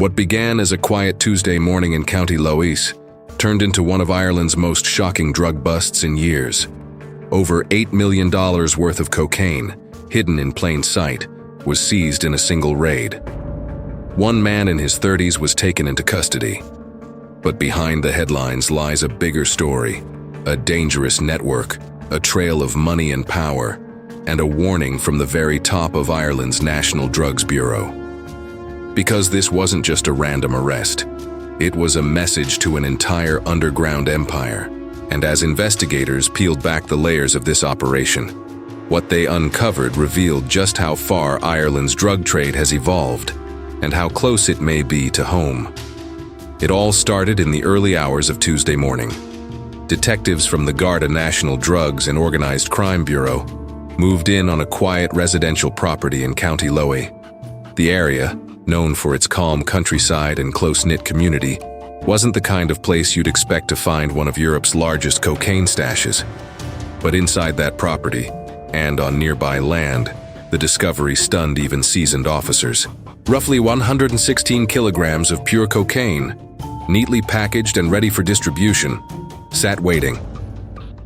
What began as a quiet Tuesday morning in County Lois turned into one of Ireland's most shocking drug busts in years. Over $8 million worth of cocaine, hidden in plain sight, was seized in a single raid. One man in his 30s was taken into custody. But behind the headlines lies a bigger story, a dangerous network, a trail of money and power, and a warning from the very top of Ireland's National Drugs Bureau. Because this wasn't just a random arrest, it was a message to an entire underground empire. And as investigators peeled back the layers of this operation, what they uncovered revealed just how far Ireland's drug trade has evolved and how close it may be to home. It all started in the early hours of Tuesday morning. Detectives from the Garda National Drugs and Organized Crime Bureau moved in on a quiet residential property in County Lois. The area, known for its calm countryside and close-knit community, wasn't the kind of place you'd expect to find one of Europe's largest cocaine stashes. But inside that property, and on nearby land, the discovery stunned even seasoned officers. Roughly 116 kilograms of pure cocaine, neatly packaged and ready for distribution, sat waiting.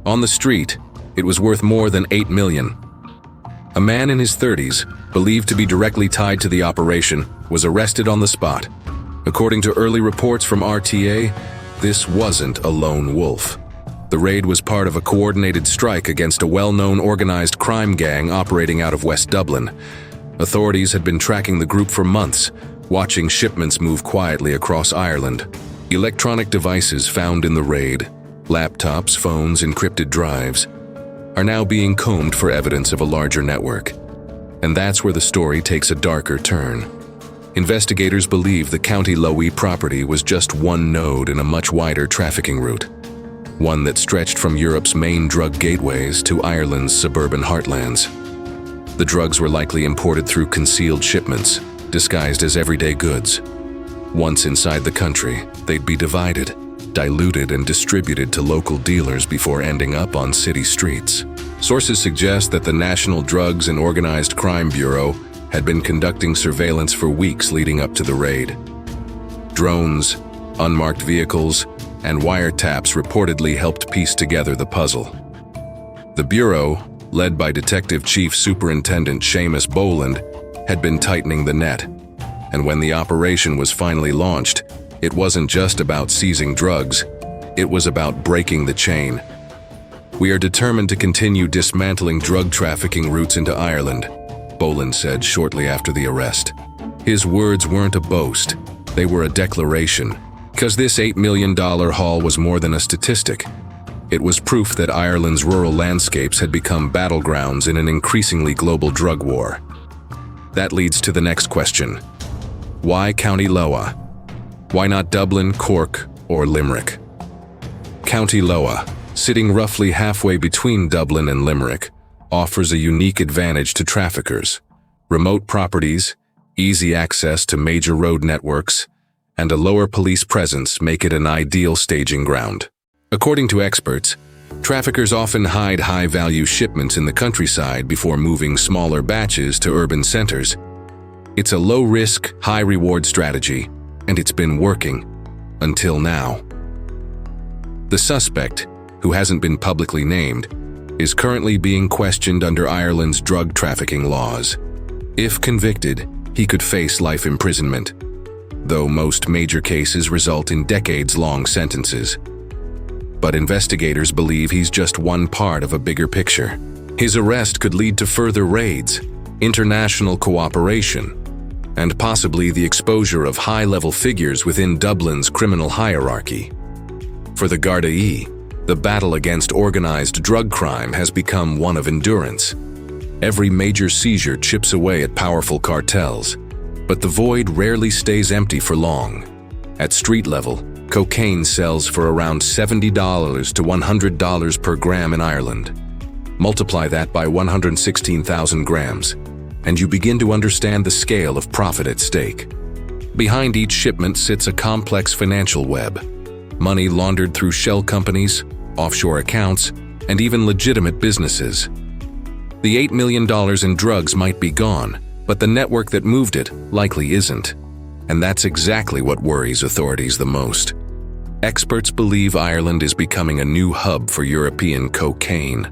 On the street, it was worth more than $8 million. A man in his 30s, believed to be directly tied to the operation, was arrested on the spot. According to early reports from RTA, this wasn't a lone wolf. The raid was part of a coordinated strike against a well-known organized crime gang operating out of West Dublin. Authorities had been tracking the group for months, watching shipments move quietly across Ireland. Electronic devices found in the raid, laptops, phones, encrypted drives, are now being combed for evidence of a larger network. And that's where the story takes a darker turn. Investigators believe the County Lois property was just one node in a much wider trafficking route, one that stretched from Europe's main drug gateways to Ireland's suburban heartlands. The drugs were likely imported through concealed shipments, disguised as everyday goods. Once inside the country, they'd be divided, diluted, and distributed to local dealers before ending up on city streets. Sources suggest that the National Drugs and Organized Crime Bureau had been conducting surveillance for weeks leading up to the raid. Drones, unmarked vehicles, and wiretaps reportedly helped piece together the puzzle. The Bureau, led by Detective Chief Superintendent Seamus Boland, had been tightening the net. And when the operation was finally launched, it wasn't just about seizing drugs, it was about breaking the chain. "We are determined to continue dismantling drug trafficking routes into Ireland," Boland said shortly after the arrest. His words weren't a boast, they were a declaration, because this $8 million haul was more than a statistic. It was proof that Ireland's rural landscapes had become battlegrounds in an increasingly global drug war. That leads to the next question. Why County Lois? Why not Dublin, Cork, or Limerick? County Lois, sitting roughly halfway between Dublin and Limerick, offers a unique advantage to traffickers. Remote properties, easy access to major road networks, and a lower police presence make it an ideal staging ground. According to experts, traffickers often hide high-value shipments in the countryside before moving smaller batches to urban centers. It's a low-risk, high-reward strategy, and it's been working until now. The suspect, who hasn't been publicly named, is currently being questioned under Ireland's drug trafficking laws. If convicted, he could face life imprisonment, though most major cases result in decades-long sentences. But investigators believe he's just one part of a bigger picture. His arrest could lead to further raids, international cooperation, and possibly the exposure of high-level figures within Dublin's criminal hierarchy. For the Gardaí, the battle against organized drug crime has become one of endurance. Every major seizure chips away at powerful cartels, but the void rarely stays empty for long. At street level, cocaine sells for around $70 to $100 per gram in Ireland. Multiply that by 116,000 grams, and you begin to understand the scale of profit at stake. Behind each shipment sits a complex financial web. Money laundered through shell companies, offshore accounts, and even legitimate businesses. The $8 million in drugs might be gone, but the network that moved it likely isn't. And that's exactly what worries authorities the most. Experts believe Ireland is becoming a new hub for European cocaine.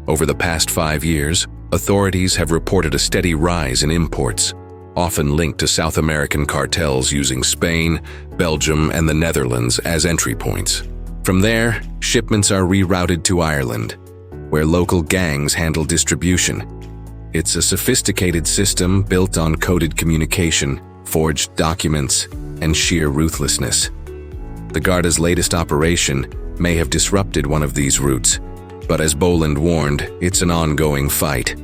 Over the past 5 years, authorities have reported a steady rise in imports, often linked to South American cartels using Spain, Belgium, and the Netherlands as entry points. From there, shipments are rerouted to Ireland, where local gangs handle distribution. It's a sophisticated system built on coded communication, forged documents, and sheer ruthlessness. The Garda's latest operation may have disrupted one of these routes, but as Boland warned, it's an ongoing fight.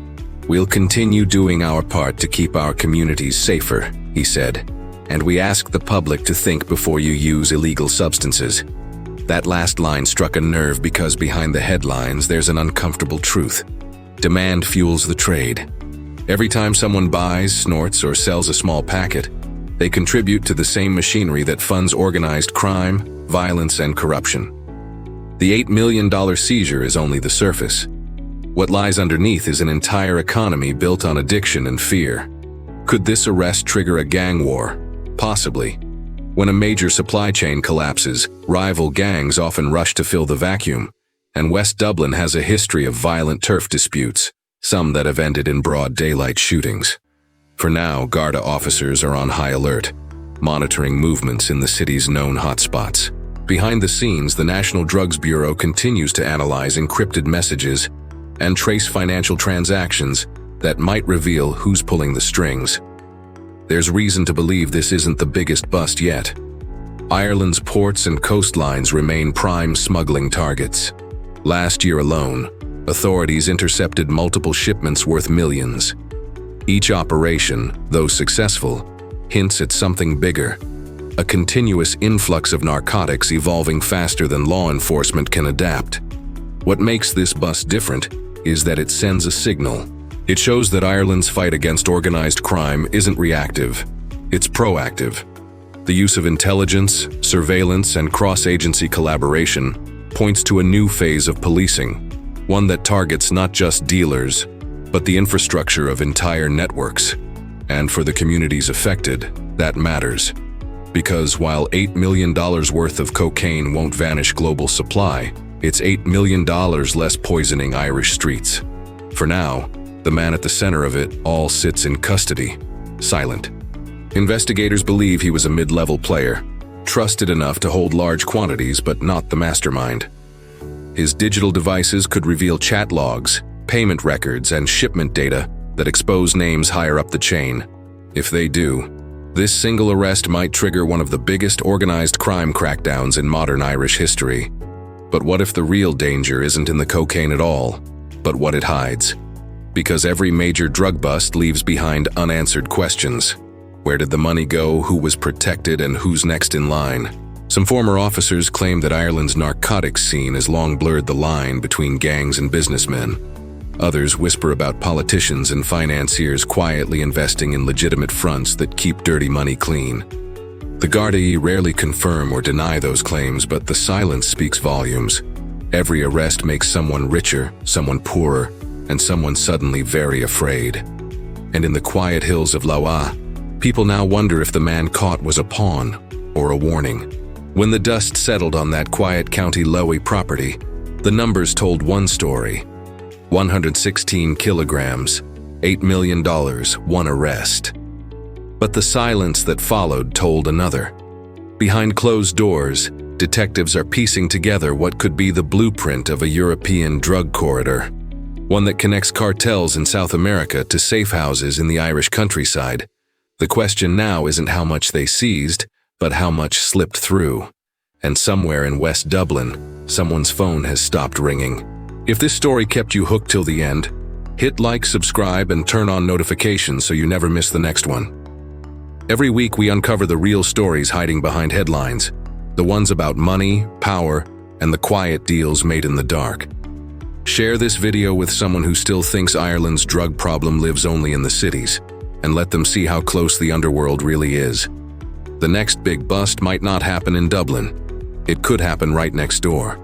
"We'll continue doing our part to keep our communities safer," he said, "and we ask the public to think before you use illegal substances." That last line struck a nerve because behind the headlines there's an uncomfortable truth. Demand fuels the trade. Every time someone buys, snorts, or sells a small packet, they contribute to the same machinery that funds organized crime, violence, and corruption. The $8 million seizure is only the surface. What lies underneath is an entire economy built on addiction and fear. Could this arrest trigger a gang war? Possibly. When a major supply chain collapses, rival gangs often rush to fill the vacuum, and West Dublin has a history of violent turf disputes, some that have ended in broad daylight shootings. For now, Garda officers are on high alert, monitoring movements in the city's known hotspots. Behind the scenes, the National Drugs Bureau continues to analyze encrypted messages and trace financial transactions that might reveal who's pulling the strings. There's reason to believe this isn't the biggest bust yet. Ireland's ports and coastlines remain prime smuggling targets. Last year alone, authorities intercepted multiple shipments worth millions. Each operation, though successful, hints at something bigger. A continuous influx of narcotics evolving faster than law enforcement can adapt. What makes this bust different is that it sends a signal. It shows that Ireland's fight against organized crime isn't reactive, it's proactive. The use of intelligence, surveillance, and cross-agency collaboration points to a new phase of policing, one that targets not just dealers, but the infrastructure of entire networks. And for the communities affected, that matters. Because while $8 million worth of cocaine won't vanish global supply, it's $8 million less poisoning Irish streets. For now, the man at the center of it all sits in custody, silent. Investigators believe he was a mid-level player, trusted enough to hold large quantities but not the mastermind. His digital devices could reveal chat logs, payment records, and shipment data that expose names higher up the chain. If they do, this single arrest might trigger one of the biggest organized crime crackdowns in modern Irish history. But what if the real danger isn't in the cocaine at all, but what it hides? Because every major drug bust leaves behind unanswered questions. Where did the money go, who was protected, and who's next in line? Some former officers claim that Ireland's narcotics scene has long blurred the line between gangs and businessmen. Others whisper about politicians and financiers quietly investing in legitimate fronts that keep dirty money clean. The Gardaí rarely confirm or deny those claims, but the silence speaks volumes. Every arrest makes someone richer, someone poorer, and someone suddenly very afraid. And in the quiet hills of Loa, people now wonder if the man caught was a pawn or a warning. When the dust settled on that quiet County Loe property, the numbers told one story. 116 kilograms, $8 million, one arrest. But the silence that followed told another. Behind closed doors, detectives are piecing together what could be the blueprint of a European drug corridor, one that connects cartels in South America to safe houses in the Irish countryside. The question now isn't how much they seized, but how much slipped through. And somewhere in West Dublin, someone's phone has stopped ringing. If this story kept you hooked till the end, hit like, subscribe, and turn on notifications so you never miss the next one. Every week we uncover the real stories hiding behind headlines, the ones about money, power, and the quiet deals made in the dark. Share this video with someone who still thinks Ireland's drug problem lives only in the cities, and let them see how close the underworld really is. The next big bust might not happen in Dublin. It could happen right next door.